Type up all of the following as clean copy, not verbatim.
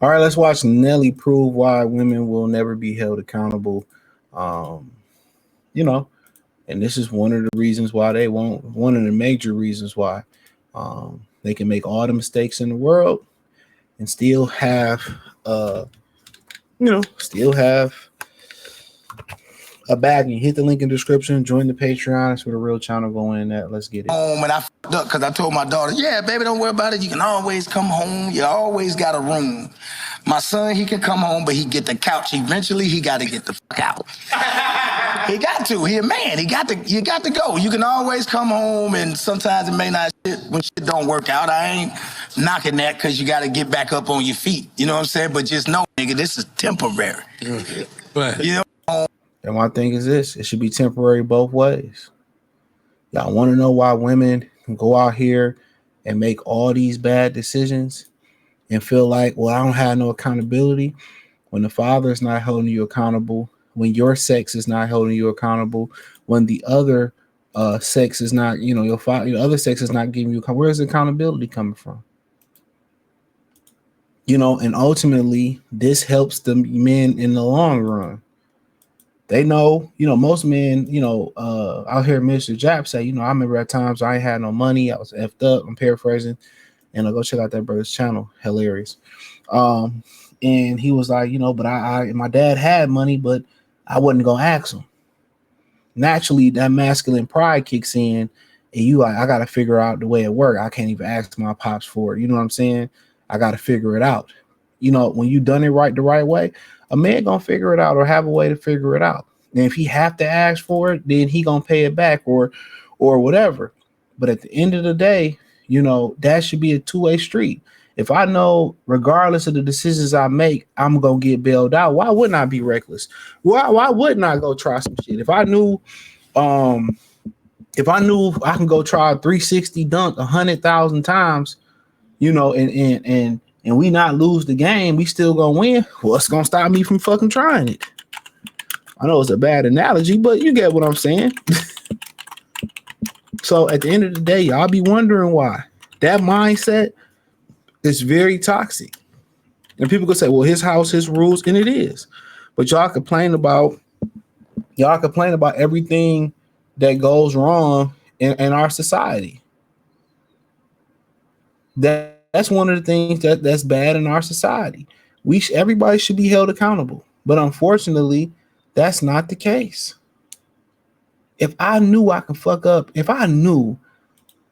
All right, let's watch Nelly prove why women will never be held accountable. Um, you know, and this is one of the reasons why they won't. One of the major reasons why they can make all the mistakes in the world and still have, uh, still have a bag. You hit the link in the description. Join the Patreon. That's where the real channel going at. Let's get it. Home and I fucked up because I told my daughter, yeah, baby, don't worry about it. You can always come home. You always got a room. My son, he can come home, but he get the couch. Eventually, he got to get the fuck out. He got to. He a man. You got to go. You can always come home, and sometimes it may not when shit don't work out. I ain't knocking that because you got to get back up on your feet. You know what I'm saying? But just know, nigga, this is temporary. But you know. And my thing is this: it should be temporary both ways. Y'all want to know why women can go out here and make all these bad decisions and feel like, well, I don't have no accountability when the father is not holding you accountable, when your sex is not holding you accountable, when the other sex is not, your other sex is not giving you, where's the accountability coming from? And ultimately this helps the men in the long run. They know, most men, out here, Mr. Jap say, I remember at times I ain't had no money. I was effed up. I'm paraphrasing. And I'll go check out that brother's channel. Hilarious. And he was like, but my dad had money, but I wasn't going to ask him. Naturally, that masculine pride kicks in and I got to figure out the way it works. I can't even ask my pops for it. You know what I'm saying? I got to figure it out. When you done it the right way, a man gonna figure it out or have a way to figure it out. And if he have to ask for it, then he gonna pay it back or whatever. But at the end of the day, that should be a two-way street. If I know, regardless of the decisions I make, I'm gonna get bailed out, why wouldn't I be reckless? Why wouldn't I go try some shit? If I knew I can go try a 360 dunk 100,000 times, and we not lose the game, we still gonna win. What's gonna stop me from fucking trying it? I know it's a bad analogy, but you get what I'm saying. So at the end of the day, y'all be wondering why. That mindset is very toxic. And people could say, well, his house, his rules, and it is. But y'all complain about everything that goes wrong in our society. That's one of the things that's bad in our society. Everybody should be held accountable, but unfortunately, that's not the case. If I knew I could fuck up, if I knew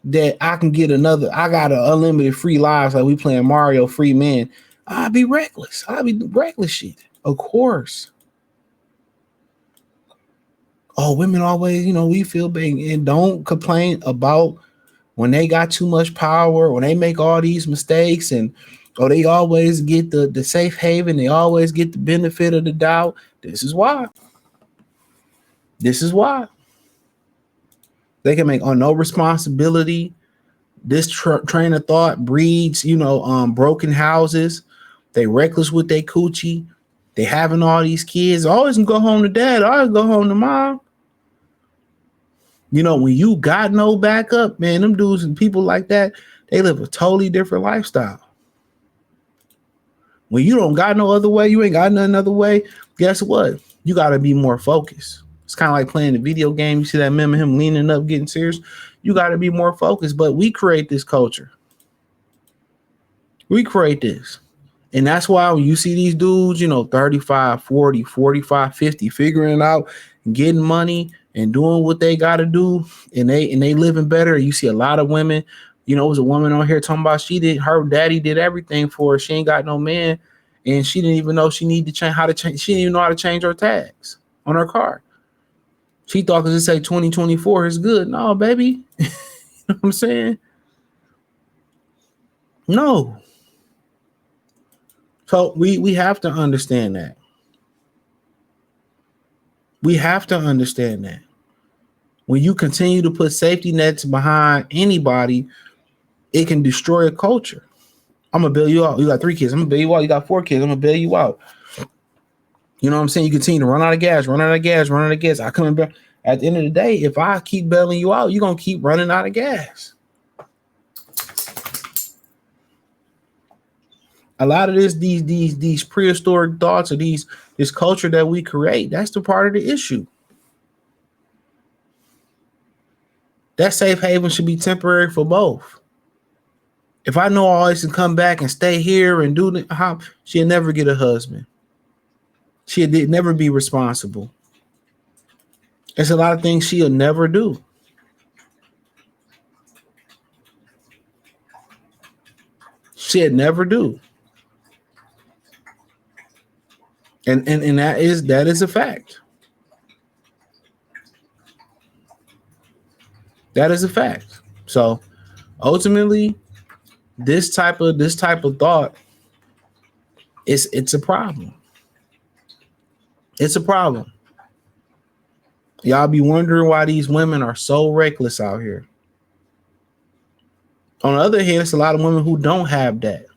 that I can get I got an unlimited free lives like we playing Mario free man, I'd be reckless. I'd be reckless shit. Of course. Oh, women always, we feel big, and don't complain about when they got too much power, when they make all these mistakes, and they always get the safe haven, they always get the benefit of the doubt. This is why. They can make no responsibility. This train of thought breeds, broken houses. They reckless with their coochie. They having all these kids. Always can go home to dad. Always go home to mom. When you got no backup, man, them dudes and people like that, they live a totally different lifestyle. When you don't got no other way, you ain't got nothing other way, guess what? You got to be more focused. It's kind of like playing a video game. You see that meme of him leaning up, getting serious. You got to be more focused. But we create this culture. We create this. And that's why when you see these dudes, 35, 40, 45, 50, figuring it out, getting money and doing what they got to do, and they living better. You see a lot of women, it was a woman on here talking about her daddy did everything for her. She ain't got no man, and she didn't even know she needed to change how to change. She didn't even know how to change her tags on her car. She thought because it say 2024 is good. No, baby. You know what I'm saying? No. So we have to understand that. We have to understand that. When you continue to put safety nets behind anybody, it can destroy a culture. I'm going to bail you out. You got 3 kids. I'm going to bail you out. You got 4 kids. I'm going to bail you out. You know what I'm saying? You continue to run out of gas. I come back. At the end of the day, if I keep bailing you out, you're going to keep running out of gas. A lot of these prehistoric thoughts or this culture that we create, that's the part of the issue. That safe haven should be temporary for both. If I know I always can come back and stay here and do the how, she'll never get a husband. She'll never be responsible. There's a lot of things she'll never do. She'll never do. And that is a fact. That is a fact. So ultimately, this type of thought it's a problem. It's a problem. Y'all be wondering why these women are so reckless out here. On the other hand, it's a lot of women who don't have that.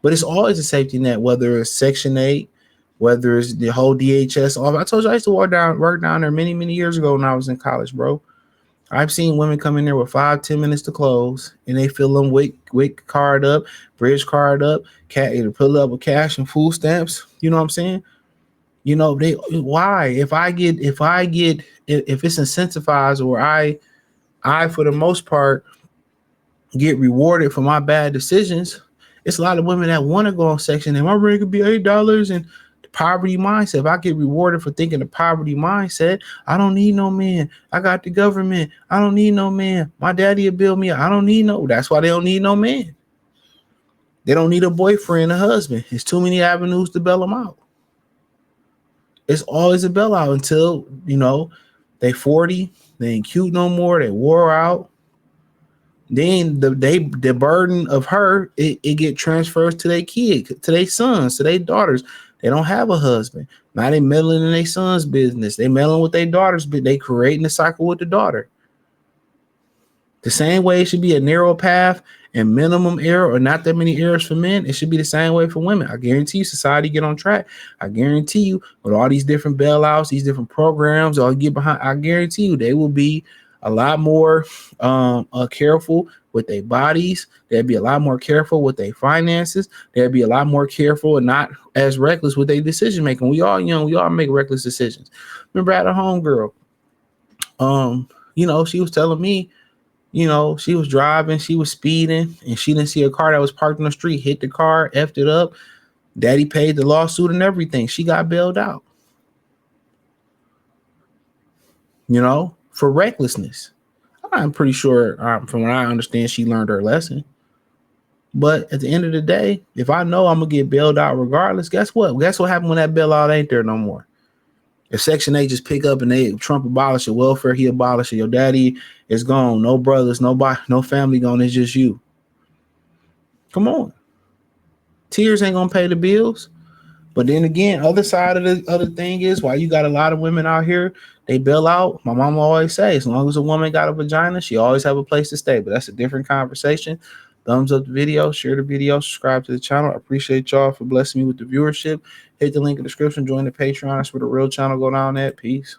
But it's always a safety net, whether it's Section 8, whether it's the whole DHS. I told you I used to work down there many, many years ago when I was in college, bro. I've seen women come in there with 5-10 minutes to close, and they fill them WIC card up, bridge card up, either pull up with cash and food stamps. You know what I'm saying? You know, why? If it's incentivized, or I for the most part get rewarded for my bad decisions, it's a lot of women that want to go on Section 8. My rent could be $8, and the poverty mindset. If I get rewarded for thinking the poverty mindset, I don't need no man. I got the government. I don't need no man. My daddy will build me. I don't need no. That's why they don't need no man. They don't need a boyfriend, a husband. It's too many avenues to bail them out. It's always a bailout until, they 40, they ain't cute no more, they wore out. Then the burden of her, it get transferred to their kid, to their sons, to their daughters. They don't have a husband. Now they meddling in their son's business. They meddling with their daughters, but they creating a cycle with the daughter. The same way it should be a narrow path and minimum error, or not that many errors for men, it should be the same way for women. I guarantee you society get on track. I guarantee you with all these different bailouts, these different programs, all get behind, I guarantee you they will be a lot more careful with their bodies. They'll be a lot more careful with their finances. They'll be a lot more careful and not as reckless with their decision making. We all young, we all make reckless decisions. Remember I had a homegirl. She was telling me, she was driving, she was speeding, and she didn't see a car that was parked on the street, hit the car, effed it up. Daddy paid the lawsuit and everything. She got bailed out. For recklessness. I'm pretty sure, from what I understand, she learned her lesson. But at the end of the day, if I know I'm going to get bailed out regardless, guess what? Guess what happened when that bailout ain't there no more? If Section 8 just pick up and Trump abolish it, welfare, he abolish it, your daddy is gone, no brothers, nobody, no family gone, it's just you. Come on. Tears ain't going to pay the bills. But then again, other side of the other thing is, why you got a lot of women out here, they bail out. My mom always say, as long as a woman got a vagina, she always have a place to stay. But that's a different conversation. Thumbs up the video, share the video, subscribe to the channel. I appreciate y'all for blessing me with the viewership. Hit the link in the description, join the Patreon. That's where the real channel go down at. Peace.